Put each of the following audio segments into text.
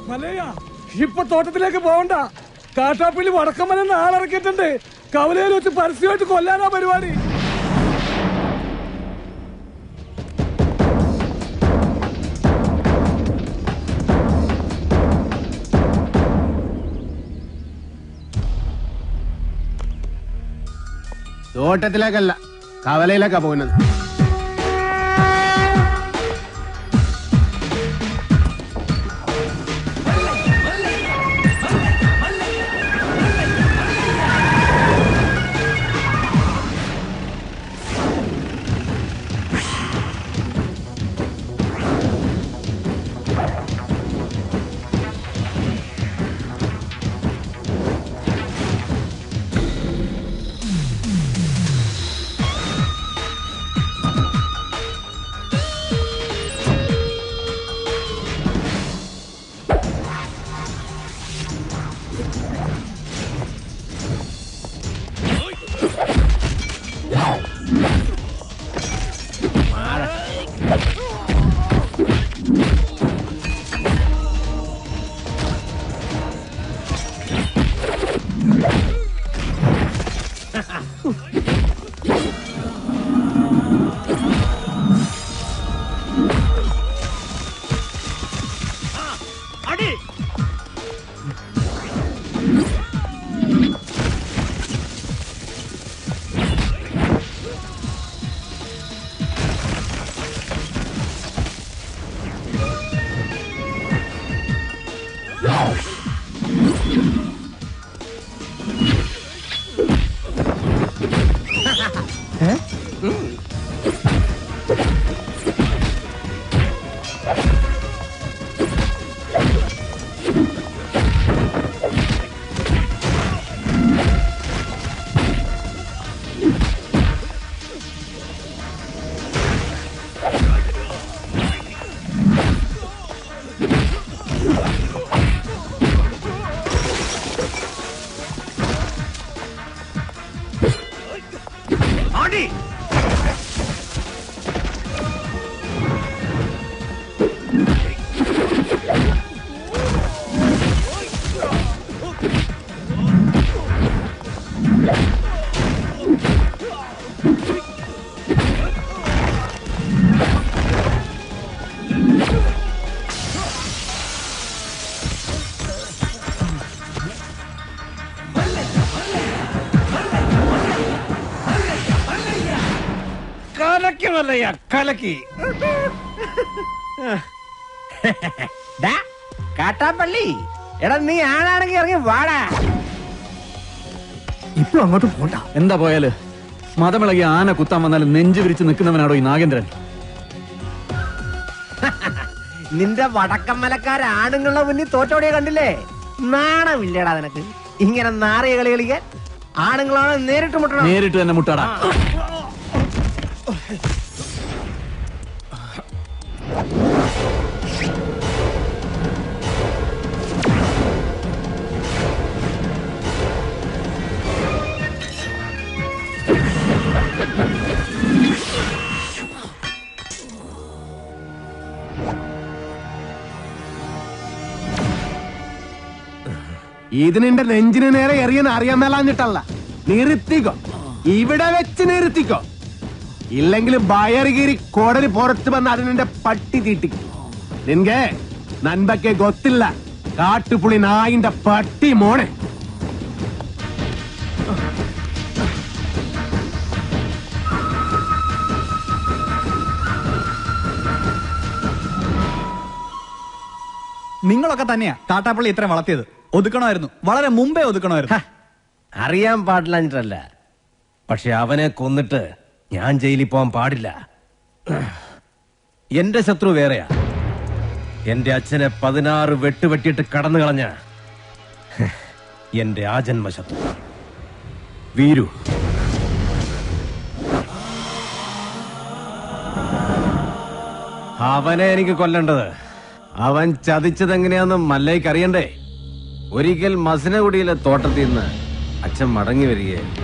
മലയ ഇപ്പൊ തോട്ടത്തിലേക്ക് പോകണ്ട. കാട്ടാപ്പിള്ളി വടക്കമ്മലെന്ന് ആളിറക്കിയിട്ടുണ്ട്. കവലയിൽ വെച്ച് പരസ്യമായിട്ട് കൊല്ലാനാ പരിപാടി. തോട്ടത്തിലേക്കല്ല, കവലയിലേക്കാ പോകുന്നത്. കലക്കി കാട്ടാപ്പള്ളി, എടാ നീ ആണാണെങ്കിൽ ഇറങ്ങി വാടാ. ഇപ്പൊ അങ്ങോട്ട് പോണ്ട. എന്താ പോയാല്? മതമിളകി ആന കുത്താൻ വന്നാലും നെഞ്ചു വിരിച്ച് നിൽക്കുന്നവനാണോ ഈ നാഗേന്ദ്രൻ? നിന്റെ വടക്കമ്മലക്കാരാണുങ്ങളുടെ മുന്നിൽ തോറ്റോടിയെ കണ്ടില്ലേ? നാണമില്ലടാ നിനക്ക് ഇങ്ങനെ നാറിയ കളി കളിക്കാൻ? ആണുങ്ങളാണ് നേരിട്ട് മുട്ടണം. നേരിട്ട് തന്നെ മുട്ടാടാ. ഇതിനെ നെഞ്ചിന് നേരെ എറിയാൻ അറിയാൻ മേലാഞ്ഞിട്ടല്ല, നിർത്തിക്കോ, ഇവിടെ വെച്ച് നിർത്തിക്കോ. ഇല്ലെങ്കിൽ ബയറുകീരി കോടലി പുറത്ത് വന്ന് അതിനെ പട്ടി തീട്ടിക്കും. നിൻകെ നൻപക്കെ ഗൊത്തില്ല, കാട്ടുപുളി നായിന്റെ പട്ടി മോനെ. നിങ്ങളൊക്കെ തന്നെയാ കാട്ടാപ്പള്ളി ഇത്രയും വളർത്തിയത്. ഒതുക്കണമായിരുന്നു, വളരെ മുമ്പേ ഒതുക്കണമായിരുന്നു. അറിയാൻ പാടില്ല, പക്ഷെ അവനെ കൊന്നിട്ട് ഞാൻ ജയിലിൽ പോകാൻ പാടില്ല. എന്റെ ശത്രു വേറെയാ. എന്റെ അച്ഛനെ 16 വെട്ടുവെട്ടിയിട്ട് കടന്നു കളഞ്ഞ എന്റെ ആജന്മ ശത്രു വീരു. അവനെ എനിക്ക് കൊല്ലേണ്ടത്. അവൻ ചതിച്ചതെങ്ങനെയാന്ന് മല്ലയ്ക്ക് അറിയണ്ടേ? ഒരിക്കൽ മസനഗുഡിയിലെ തോട്ടത്തിൽ നിന്ന് അച്ഛൻ മടങ്ങി വരികയായിരുന്നു.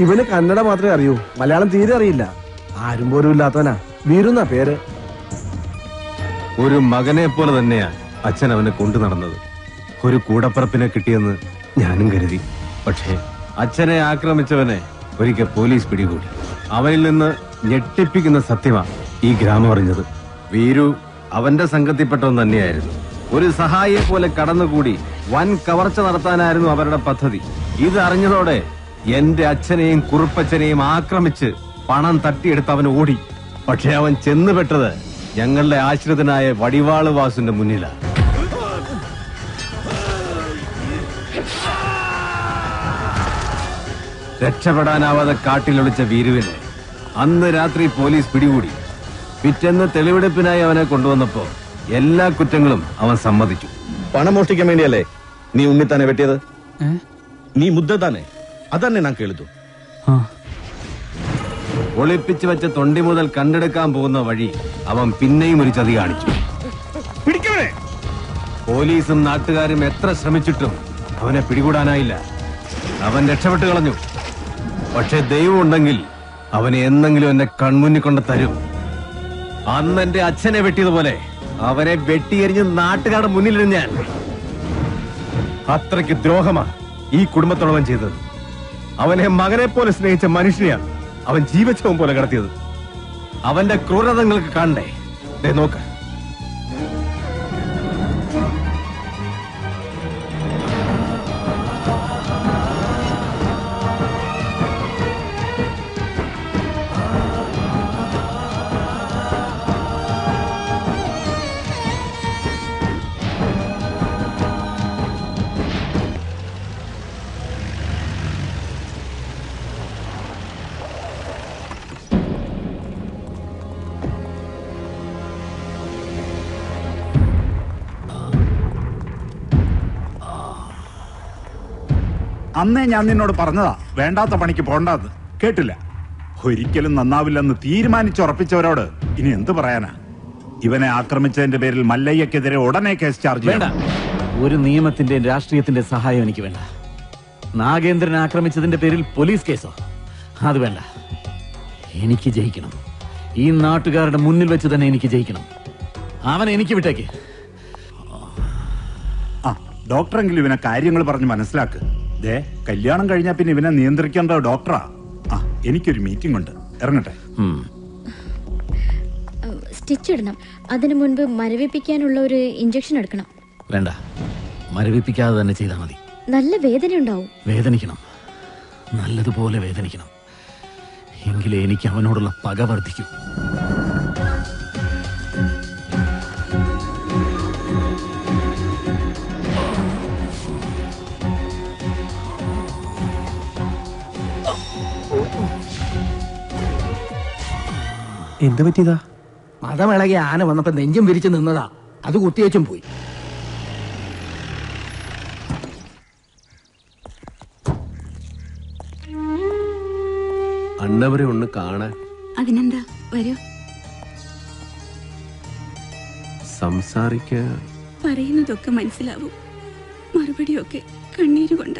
ഇവന് കന്നഡ മാത്രമേ അറിയൂ, മലയാളം തീരെ അറിയില്ല. ആരും പോലും ഇല്ലാത്തവനാ. വീരുന്ന പേര്. ഒരു മകനെ പോലെ തന്നെയാ അച്ഛൻ അവനെ കൊണ്ടു നടന്നത്. ഒരു കൂടപ്പറപ്പിനെ കിട്ടിയെന്ന് ഞാനും കരുതി. പക്ഷേ അച്ഛനെ ആക്രമിച്ചവനെ ഒരിക്കൽ പോലീസ് പിടികൂടി. അവനിൽ നിന്ന് ഞെട്ടിപ്പിക്കുന്ന സത്യമാ ഈ ഗ്രാമം അറിഞ്ഞത്. വീരു അവന്റെ സംഘത്തിൽപ്പെട്ടവൻ തന്നെയായിരുന്നു. ഒരു സഹായിയെ പോലെ കടന്നുകൂടി വൻ കവർച്ച നടത്താനായിരുന്നു അവരുടെ പദ്ധതി. ഇത് അറിഞ്ഞതോടെ എന്റെ അച്ഛനെയും കുറുപ്പച്ഛനെയും ആക്രമിച്ച് പണം തട്ടിയെടുത്ത് അവൻ ഓടി. പക്ഷെ അവൻ ചെന്നുപെട്ടത് ഞങ്ങളുടെ ആശ്രിതനായ വടിവാള് വാസുന്റെ മുന്നിലാണ്. രക്ഷപ്പെടാനാവാതെ കാട്ടിലൊളിച്ച വീരുവിനെ അന്ന് രാത്രി പോലീസ് പിടികൂടി. പിറ്റേന്ന് തെളിവെടുപ്പിനായി അവനെ കൊണ്ടുവന്നപ്പോ എല്ലാ കുറ്റങ്ങളും അവൻ സമ്മതിച്ചു. പണം മോഷ്ടിക്കാൻ വേണ്ടിയല്ലേ നീ ഉണ്ണിത്താനെ വെട്ടിയത്? നീ മുദ്ദത്താനെ അതന്നെ ഞാൻ കേളിതു. ഒളിപ്പിച്ചു വെച്ച തൊണ്ടി മുതൽ കണ്ടെടുക്കാൻ പോകുന്ന വഴി അവൻ പിന്നെയും ഒരു ചതി കാണിച്ചു. പോലീസും നാട്ടുകാരും എത്ര ശ്രമിച്ചിട്ടും അവനെ പിടികൂടാനായില്ല. അവൻ രക്ഷപ്പെട്ടു കളഞ്ഞു. പക്ഷെ ദൈവം ഉണ്ടെങ്കിൽ അവനെ എന്നെങ്കിലും എന്നെ കൺമുന്നിൽ കൊണ്ട് തരും. അന്ന് എന്റെ അച്ഛനെ വെട്ടിയതുപോലെ അവനെ വെട്ടിയെറിഞ്ഞ് നാട്ടുകാരുടെ മുന്നിലിരുന്ന് ഞാൻ. അത്രയ്ക്ക് ദ്രോഹമാ ഈ കുടുംബത്തോടവൻ ചെയ്തത്. അവനെ മകനെ പോലെ സ്നേഹിച്ച മനുഷ്യനെയാണ് അവൻ ജീവച്ഛവം പോലെ കടത്തിയത്. അവന്റെ ക്രൂരത നിങ്ങൾക്ക് കാണണ്ടേ? ദേ നോക്ക്. അന്നേ ഞാൻ നിന്നോട് പറഞ്ഞതാ വേണ്ടാത്ത പണിക്ക് പോണ്ടാന്ന്. കേട്ടില്ല. ഒരിക്കലും നന്നാവില്ലെന്ന് തീരുമാനിച്ചുറപ്പിച്ചവരോട് ഇനി എന്ത് പറയാനാ? ഇവനെ ആക്രമിച്ചതിന്റെ പേരിൽ മല്ലയ്യക്കെതിരെ ഉടനെ കേസ് ചാർജ് വേണ്ട. ഒരു നിയമത്തിന്റെ രാഷ്ട്രീയത്തിന്റെ സഹായം എനിക്ക് വേണ്ട. നാഗേന്ദ്രനെ ആക്രമിച്ചതിന്റെ പേരിൽ പോലീസ് കേസോ? അത് വേണ്ട. എനിക്ക് ജയിക്കണം. ഈ നാട്ടുകാരുടെ മുന്നിൽ വെച്ച് തന്നെ എനിക്ക് ജയിക്കണം. അവനെ എനിക്ക് വിട്ടേക്ക്. ആ ഡോക്ടറെങ്കിലും ഇവനെ കാര്യങ്ങൾ പറഞ്ഞ് മനസ്സിലാക്ക്. ദേ കല്യാണം കഴിഞ്ഞാ പിന്നെ ഇവനെ നിയന്ത്രിക്കേണ്ട ഡോക്ടറാ. ആ എനിക്കൊരു മീറ്റിംഗ് ഉണ്ട്, ഇറങ്ങട്ടെ. സ്റ്റിച്ച് ഇടണം. അതിനു മുൻപ് മരവിപ്പിക്കാനുള്ള ഒരു ഇഞ്ചക്ഷൻ എടുക്കണം. വേണ്ട, മരവിപ്പിക്കാതെ തന്നെ ചെയ്താൽ മതി. നല്ല വേദന ഉണ്ടാവും. വേദനിക്കണം, നല്ലതുപോലെ വേദനിക്കണം. എങ്കിലേ എനിക്ക് അവനോടുള്ള പക വർദ്ധിക്കൂ. എന്ത് പറ്റിയതാ? മതമിളകി ആന വന്നപ്പോ നെഞ്ചും വിരിച്ചു നിന്നതാ. അത് കുത്തിവെച്ചും പോയി. അണ്ണവരെ ഒന്ന് കാണാൻ. അതിനെന്താ, വരൂ. സംസാരിക്കാൻ പറയുന്നതൊക്കെ മനസ്സിലാവും, മറുപടിയൊക്കെ കണ്ണീരുകൊണ്ട.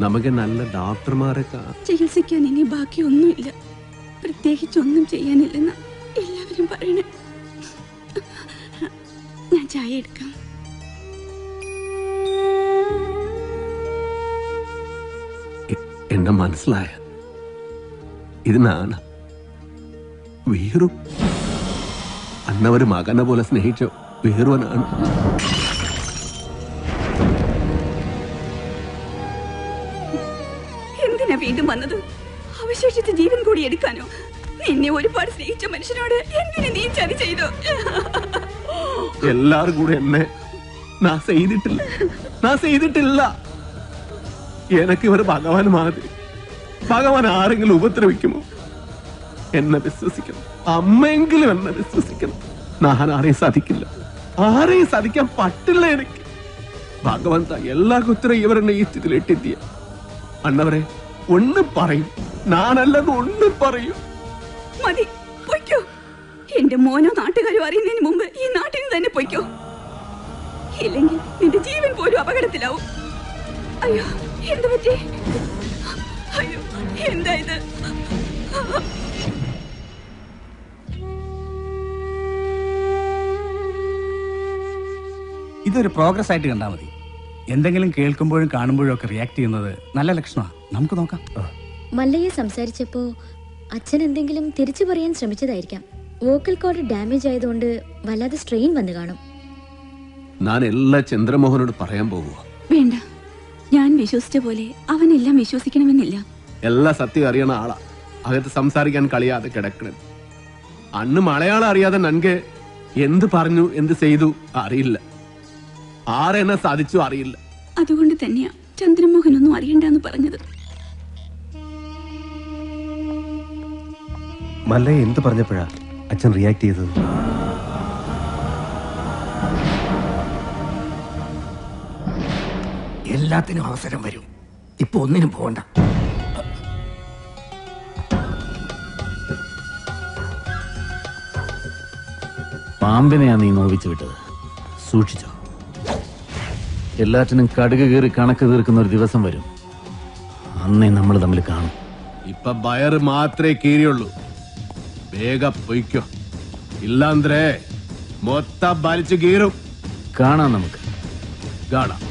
നമുക്ക് നല്ല ഡോക്ടർമാരെ ചികിത്സിക്കാൻ ഇനി ബാക്കിയൊന്നുമില്ല. പ്രത്യേകിച്ചൊന്നും ചെയ്യാനില്ലെന്ന് എല്ലാവരും പറയണേ. ഞാൻ ചായ എടുക്കാം. എന്നെ മനസ്സിലായ ഇത് നാണ് വീറും അന്നവര് മകനെ പോലെ സ്നേഹിച്ച വീറുവനാണ്. എന്തിനാ വീണ്ടും വന്നത്? അവശേഷിച്ച ജീവൻ കൂടി എടുക്കാനോ? നിന്നെ ഒരുപാട് സ്നേഹിച്ച മനുഷ്യനോട് എന്തിനു നീ ചതി ചെയ്തു? എല്ലാരും കൂടെ എന്നെ நான் செய்திட்டில்ல எனக்கு இவர் பகவான் மாதிரி ഭഗവാൻ ആരെങ്കിലും ഉപദ്രവിക്കുമോ? എന്നെ വിശ്വസിക്കണം, അമ്മയെങ്കിലും എന്നെ വിശ്വസിക്കണം. ഞാൻ ആരെയും സാധിക്കാൻ പറ്റില്ല. എനിക്ക് ഭഗവന്ത എല്ലാ കുത്തരം ഇവരെന്നെ ഈ സ്ഥിതിയിലെത്തിയ അണ്ണവരെ ഒന്നും പറയും, ഞാനല്ലെന്ന് ഒന്നും പറയും. മതി, പൊയ്ക്കോ. എന്റെ മോനോ നാട്ടുകാരോ അറിയുന്നതിന് മുമ്പ് ഈ നാട്ടിൽ നിന്ന് തന്നെ പൊയ്ക്കോ. ഇല്ലെങ്കിൽ നിന്റെ ജീവൻ പോലും അപകടത്തിലാവും. അയ്യോ, എന്ത് പറ്റി? അയ്യോ, എന്താ ഇത്? ഇതൊരു പ്രോഗ്രസ് ആയിട്ട് കണ്ടാൽ മതി. എന്തെങ്കിലും കേൾക്കുമ്പോഴും കാണുമ്പോഴും ഒക്കെ റിയാക്ട് ചെയ്യുന്നത് നല്ല ലക്ഷണമാണ്. നമുക്ക് നോക്കാം. മല്ലയെ സംസാരിച്ചപ്പോ അച്ഛൻ എന്തെങ്കിലും തിരിച്ചു പറയാൻ ശ്രമിച്ചതായിരിക്കാം. വോക്കൽ കോഡ് ഡാമേജ് ആയതുകൊണ്ട് വല്ലാതെ സ്ട്രെയിൻ വന്നു കാണും. ഞാൻ എല്ലാ ചന്ദ്രമോഹനോട് പറയാൻ പോകുക. വേണ്ട, ഞാൻ വിശ്വസിച്ച പോലെ അവനെല്ലാം വിശ്വസിക്കണമെന്നില്ല. എല്ലാ സത്യം അറിയണ ആളാ. അകത്ത് സംസാരിക്കാൻ കളിയാതെ കിടക്കണം. അന്ന് മലയാളം അറിയാതെ നൻകെ എന്ത് പറഞ്ഞു എന്ത് ചെയ്തു അറിയില്ല, ആരെന്നെ സാധിച്ചു അറിയില്ല. അതുകൊണ്ട് തന്നെയാ ചന്ദ്രമോഹൻ ഒന്നും അറിയണ്ടെന്ന് പറഞ്ഞത്. മല്ലയെ എന്ത് പറഞ്ഞപ്പോഴാ അച്ഛൻ റിയാക്ട് ചെയ്തത്? എല്ലാത്തിനും അവസരം വരും. ഇപ്പൊ ഒന്നിനും പോകണ്ട. പാമ്പിനെയാ നീ നോവിച്ചു വിട്ടത്, സൂക്ഷിച്ചോ. എല്ലാറ്റിനും കടുക് കീറി കണക്ക് തീർക്കുന്ന ഒരു ദിവസം വരും. അന്നേ നമ്മൾ തമ്മിൽ കാണും. ഇപ്പൊ ബയർ മാത്രമേ കീറിയുള്ളൂ. വേഗം പൊയ്ക്കോ, ഇല്ലാന്ത്രേ മൊത്തം വലിച്ചു കീറും. കാണാം, നമുക്ക് കാണാം.